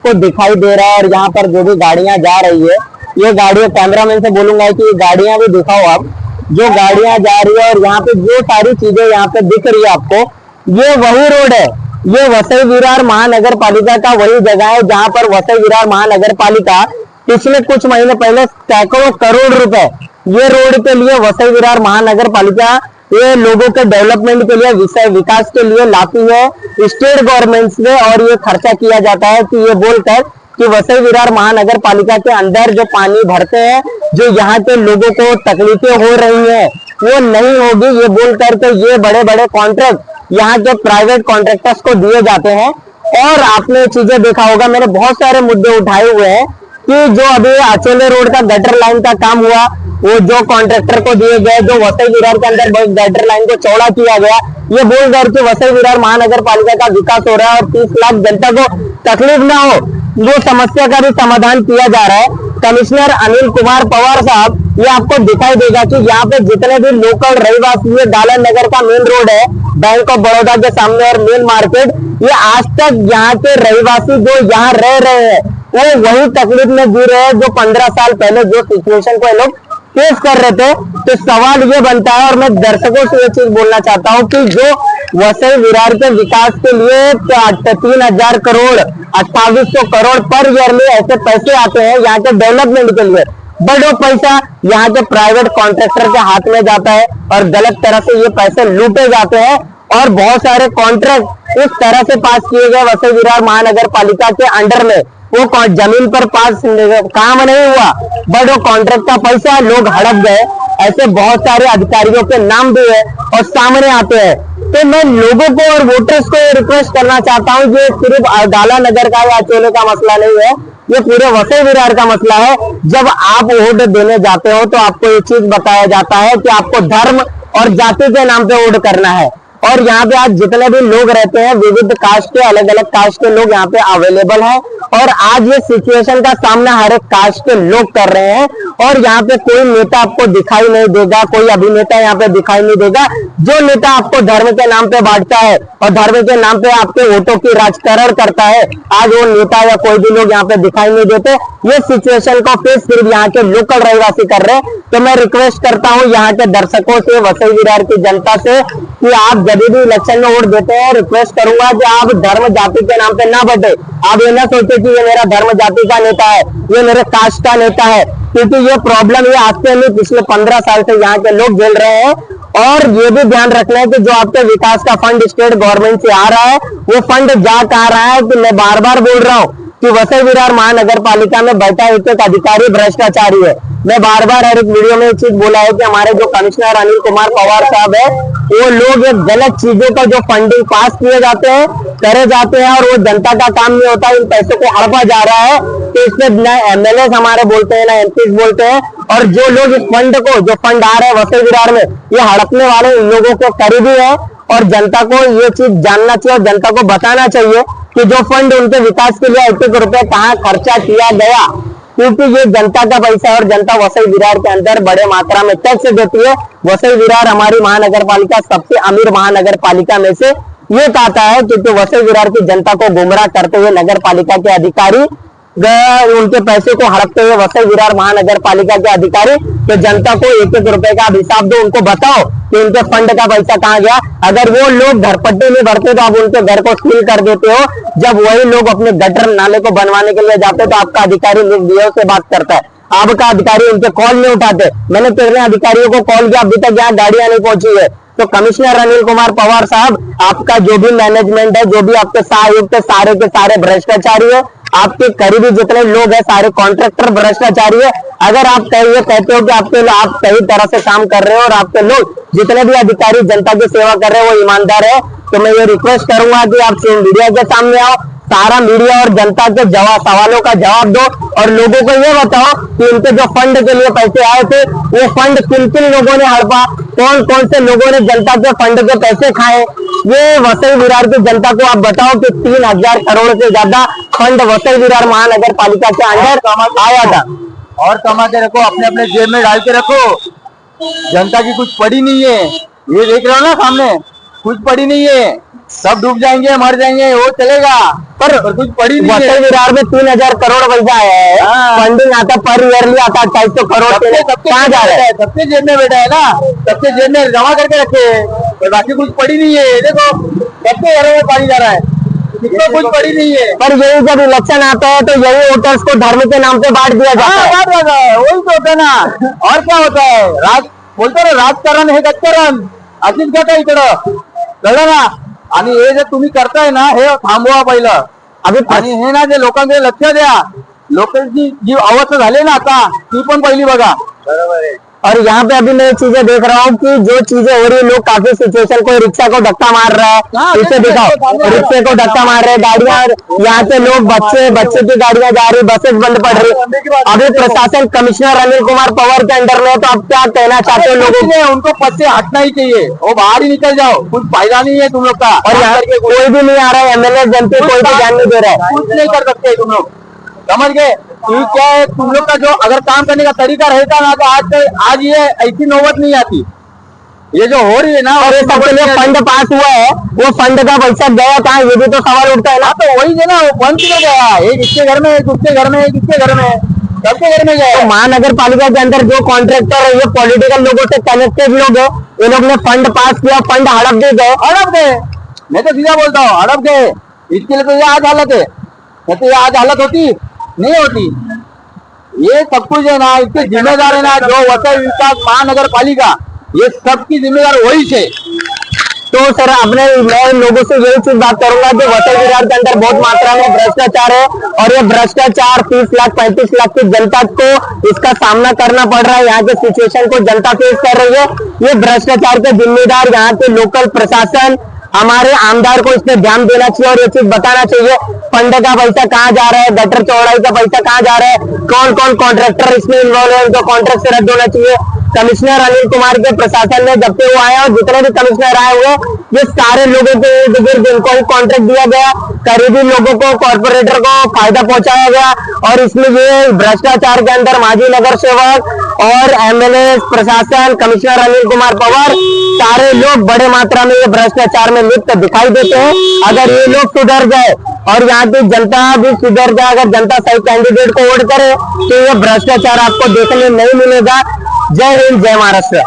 को दिखाई दे रहा है और यहाँ पर जो भी गाड़ियां जा रही है, ये गाड़ियां कैमरामैन से बोलूंगा कि ये गाड़ियां भी दिखाओ आप, जो गाड़ियां जा रही है और यहाँ पे जो सारी चीजें यहाँ पे दिख रही है आपको, ये वही रोड है। ये वसई विरार महानगर पालिका का वही जगह है जहाँ पर वसई विरार महानगर पालिका पिछले कुछ महीने पहले सैकड़ों करोड़ रुपए ये रोड के लिए वसई विरार महानगर पालिका ये लोगों के डेवलपमेंट के लिए विकास के लिए लाती है स्टेट गवर्नमेंट से, और ये खर्चा किया जाता है कि ये बोलकर कि वसई विरार महानगर पालिका के अंदर जो पानी भरते हैं, जो यहाँ के लोगों को तकलीफें हो रही है वो नहीं होगी, ये बोल करके ये बड़े बड़े कॉन्ट्रैक्ट यहाँ के प्राइवेट कॉन्ट्रैक्टर्स को दिए जाते हैं। और आपने चीजें देखा होगा, मैंने बहुत सारे मुद्दे उठाए हुए हैं कि जो अभी आचोले रोड का गटर लाइन का काम हुआ, वो जो कॉन्ट्रैक्टर को दिए गए, जो वसई विरार के अंदर गटर लाइन को चौड़ा किया गया, ये बोल कर के वसई विरार महानगर पालिका का विकास हो रहा है और 30 लाख जनता को तकलीफ ना हो, वो समस्या का भी समाधान किया जा रहा है। कमिश्नर अनिल कुमार पवार साहब, ये आपको दिखाई देगा कि यहाँ पे जितने भी लोकल रहीवासी है, डालन नगर का मेन रोड है बैंक ऑफ बड़ौदा के सामने और मेन मार्केट, ये आज तक यहाँ के रहीवासी जो यहाँ रह रहे हैं वो वही तकलीफ में जी रहे हैं जो 15 साल पहले जो सिचुएशन को ये लोग फेस कर रहे थे। तो सवाल ये बनता है, और मैं दर्शकों से ये चीज बोलना चाहता हूँ कि जो वसई विरार के विकास के लिए 3000 करोड़ 2800 करोड़ पर ईयर में ऐसे पैसे आते हैं यहाँ के डेवलपमेंट के लिए, बट वो पैसा यहाँ के प्राइवेट कॉन्ट्रैक्टर के हाथ में जाता है और गलत तरह से ये पैसे लूटे जाते हैं। और बहुत सारे कॉन्ट्रैक्ट इस तरह से पास किए गए वसई विरार महानगर पालिका के अंडर में, वो जमीन पर पास काम नहीं हुआ बट वो कॉन्ट्रैक्ट का पैसा लोग हड़प गए। ऐसे बहुत सारे अधिकारियों के नाम भी है और सामने आते हैं। तो मैं लोगों को और वोटर्स को रिक्वेस्ट करना चाहता हूँ, ये सिर्फ डाला नगर का या चोले का मसला नहीं है, ये पूरे वसई विरार का मसला है। जब आप वोट देने जाते हो तो आपको ये चीज बताया जाता है कि आपको धर्म और जाति के नाम पे वोट करना है। और यहाँ पे आज जितने भी लोग रहते हैं, विविध कास्ट के, अलग अलग कास्ट के लोग यहाँ पे अवेलेबल हैं और आज ये सिचुएशन का सामना हर एक कास्ट के लोग कर रहे हैं। और यहाँ पे कोई नेता आपको दिखाई नहीं देगा, कोई अभिनेता यहाँ पे दिखाई नहीं देगा। जो नेता आपको धर्म के नाम पे बांटता है और धर्म के नाम पे आपके वोटों की राजकारण करता है, आज वो नेता या कोई भी लोग यहाँ पे दिखाई नहीं देते। ये सिचुएशन को फेस सिर्फ यहाँ के लोकल रहवासी कर रहे हैं। तो मैं रिक्वेस्ट करता हूँ यहाँ के दर्शकों से, वसई विरार की जनता से, कि आप जब भी इलेक्शन में वोट देते हैं, रिक्वेस्ट करूंगा कि आप धर्म जाति के नाम पे ना बटे। आप ये ना सोचे कि ये मेरा धर्म जाति का नेता है, ये मेरे कास्ट का नेता है, क्योंकि ये प्रॉब्लम ये आज से नहीं पिछले 15 साल से यहाँ के लोग झेल रहे हैं। और ये भी ध्यान रखना है कि जो आपके विकास का फंड स्टेट गवर्नमेंट से आ रहा है, वो फंड जा कहाँ रहा है। कि मैं बार बार बोल रहा हूँ कि वसई विरार महानगर पालिका में बैठा एक अधिकारी भ्रष्टाचारी है। मैं बार बार हर एक वीडियो में एक चीज बोला है कि हमारे जो कमिश्नर अनिल कुमार पवार साहब है, वो लोग एक गलत चीजों का जो फंडिंग पास किए जाते हैं, करे जाते हैं, और वो जनता का काम नहीं होता, इन पैसों को हड़पा जा रहा है। तो इसमें न एमएलए हमारे बोलते हैं, ना एमपी बोलते हैं, और जो लोग इस फंड को, जो फंड आ रहा है वसई विरार में, ये हड़पने वाले इन लोगों को करीबी है। और जनता को ये चीज जानना चाहिए और जनता को बताना चाहिए कि जो फंड उनके विकास के लिए 1 रुपए कहाँ खर्चा किया गया, क्योंकि ये जनता का पैसा है और जनता वसई विरार के अंदर बड़े मात्रा में टैक्स देती है। वसई विरार हमारी महानगर पालिका सबसे अमीर महानगर पालिका में से ये कहता है, क्योंकि वसई विरार की जनता को गुमराह करते हुए नगर पालिका के अधिकारी उनके पैसे को हड़पते हुए वसई विरार महानगर पालिका के अधिकारी, तो जनता को 1 रुपए का हिसाब दो, उनको बताओ कि उनके फंड का पैसा कहाँ गया। अगर वो लोग घरपट्टी में भरते तो आप उनके घर को सील कर देते हो, जब वही लोग अपने गटर नाले को बनवाने के लिए जाते तो आपका अधिकारी निर्दयता से बात करता है, आपका अधिकारी उनके कॉल नहीं उठाते। मैंने 13 अधिकारियों को कॉल किया, अभी तक यहाँ गाड़ियां नहीं पहुंची है। तो कमिश्नर अनिल कुमार पवार साहब, आपका जो भी मैनेजमेंट है, जो भी आपके सहायुक्त है, सारे के सारे भ्रष्टाचारी है। आपके करीबी जितने लोग हैं सारे कॉन्ट्रैक्टर भ्रष्टाचारी है। अगर आप ये कहते हो कि आप सही तरह से काम कर रहे हो और आपके लोग जितने भी अधिकारी जनता की सेवा कर रहे हैं वो ईमानदार है, तो मैं ये रिक्वेस्ट करूंगा कि आप मीडिया के सामने आओ, सारा मीडिया और जनता के सवालों का जवाब दो और लोगों को ये बताओ कि उनके जो फंड के लिए पैसे आए थे वो फंड किन किन लोगों ने हड़पा, कौन कौन से लोगों ने जनता के फंड के पैसे खाए। ये वसई विरार की जनता को आप बताओ कि 3000 करोड़ से ज्यादा फंड वसई विरार महानगर पालिका के अंदर आया था। और कमा के रखो, अपने अपने जेब में डाल के रखो, जनता की कुछ पड़ी नहीं है। ये देख रहे हो ना सामने, कुछ पड़ी नहीं है। सब डूब जाएंगे, मर जाएंगे, वो चलेगा, पर कुछ पड़ी नहीं वसई है। विरार में 3000 करोड़ पैसा है, हाँ। फंडिंग आता पर ईयरली आता 250 करोड़, कहाँ जा रहा है? सबके जेब में बैठा है ना, सबके जेब में जमा करके रखे हैं, पर बाकी कुछ पड़ी नहीं है। ये देखो सबके घरों में पानी जा रहा है, किसको कुछ पड़ी नहीं है। पर यही जब इलेक्शन आता है तो यही वोटर्स को धर्म के नाम पे बांट दिया जाता है। बात होता है, वही तो होता है ना। और क्या होता है, बोलतो ना राजकारण हे गजकारण, अशीच घट आहे इकडं, कळलं ना. आणि हे जे तुम्ही करताय ना, हे थांबवा पहिलं. आणि हे ना जे लोकांकडे लक्ष द्या, लोकांची जी अवस्था झाली ना आता, ती पण पहिली बघा. बरोबर आहे. और यहाँ पे अभी मैं चीजें देख रहा हूँ कि जो चीजें हो रही है, लोग काफी सिचुएशन, कोई रिक्शा को धक्का मार रहा है, इसे दिखाओ, रिक्शे को धक्का मार रहे हैं, गाड़ियां, यहाँ से लोग बच्चे की गाड़ियां जा रही, बसेस बंद पड़ रही। अभी प्रशासन कमिश्नर अनिल कुमार पवार के अंडर में है, तो आप क्या कहना चाहते हो लोगों को? उनको पद से हटना ही चाहिए, वो बाहर ही निकल जाओ, कुछ फायदा नहीं है तुम लोग का। और यहाँ कोई भी नहीं आ रहा है, एमएलए जनता कोई भी ध्यान नहीं दे रहा है। कुछ नहीं कर सकते तुम लोग, समझ गए? कि क्या है, तुम लोग का जो अगर काम करने का तरीका रहता ना, तो आज ये ऐसी नौबत नहीं आती। ये जो हो रही है ना, और ये सबके लिए फंड पास हुआ है, वो फंड का पैसा गया कहाँ, ये भी तो सवाल उठता है ना। तो वही है ना, वो फंड क्यों गया? एक इसके घर में, एक उसके घर में, एक इसके घर में, सबके घर में गया। तो महानगर पालिका के अंदर जो कॉन्ट्रैक्टर है, ये पॉलिटिकल लोगों से कनेक्टेड लोग है, ये लोग ने फंड पास किया, फंड हड़प दे गए। हड़प गए, मैं तो सीधा बोलता हूँ, हड़प गए। इसके लिए तो ये आज हालत है, नहीं तो ये आज हालत होती नहीं होती। ये सब कुछ है ना, इसके जिम्मेदार है ना जो वसई विकास महानगर पालिका, ये सबकी जिम्मेदार वही है। तो सर मैं लोगों से यही चीज बात करूंगा कि वसई विरार के अंदर बहुत मात्रा में भ्रष्टाचार है, और ये भ्रष्टाचार 30 लाख 35 लाख की जनता को इसका सामना करना पड़ रहा है। यहाँ के सिचुएशन को जनता फेस कर रही है। ये भ्रष्टाचार के जिम्मेदार यहाँ के लोकल प्रशासन, हमारे आमदार को इस पे ध्यान देना चाहिए और ये चीज बताना चाहिए, फंड का पैसा कहाँ जा रहा है, गटर चौड़ाई का पैसा कहाँ जा रहा है, कौन कौन कॉन्ट्रैक्टर इसमें इन्वॉल्व है, उनको कॉन्ट्रैक्ट से रद्द होना चाहिए। कमिश्नर अनिल कुमार के प्रशासन ने जब से वो आए, और जितने भी कमिश्नर आए हुए, ये सारे लोगों के इर्द गिर्द इनको ही कॉन्ट्रैक्ट दिया गया, करीबी लोगों को, कॉर्पोरेटर को फायदा पहुंचाया गया। और इसमें ये भ्रष्टाचार के अंदर माजी नगर सेवक और एमएलए, प्रशासन, कमिश्नर अनिल कुमार पवार, सारे लोग बड़े मात्रा में ये भ्रष्टाचार में लिप्त दिखाई देते हैं। अगर ये लोग सुधर जाए और यहाँ की जनता भी सुधर जाए, अगर जनता सही कैंडिडेट को वोट करे, तो ये भ्रष्टाचार आपको देखने नहीं मिलेगा। जय हिंद, जय महाराष्ट्र।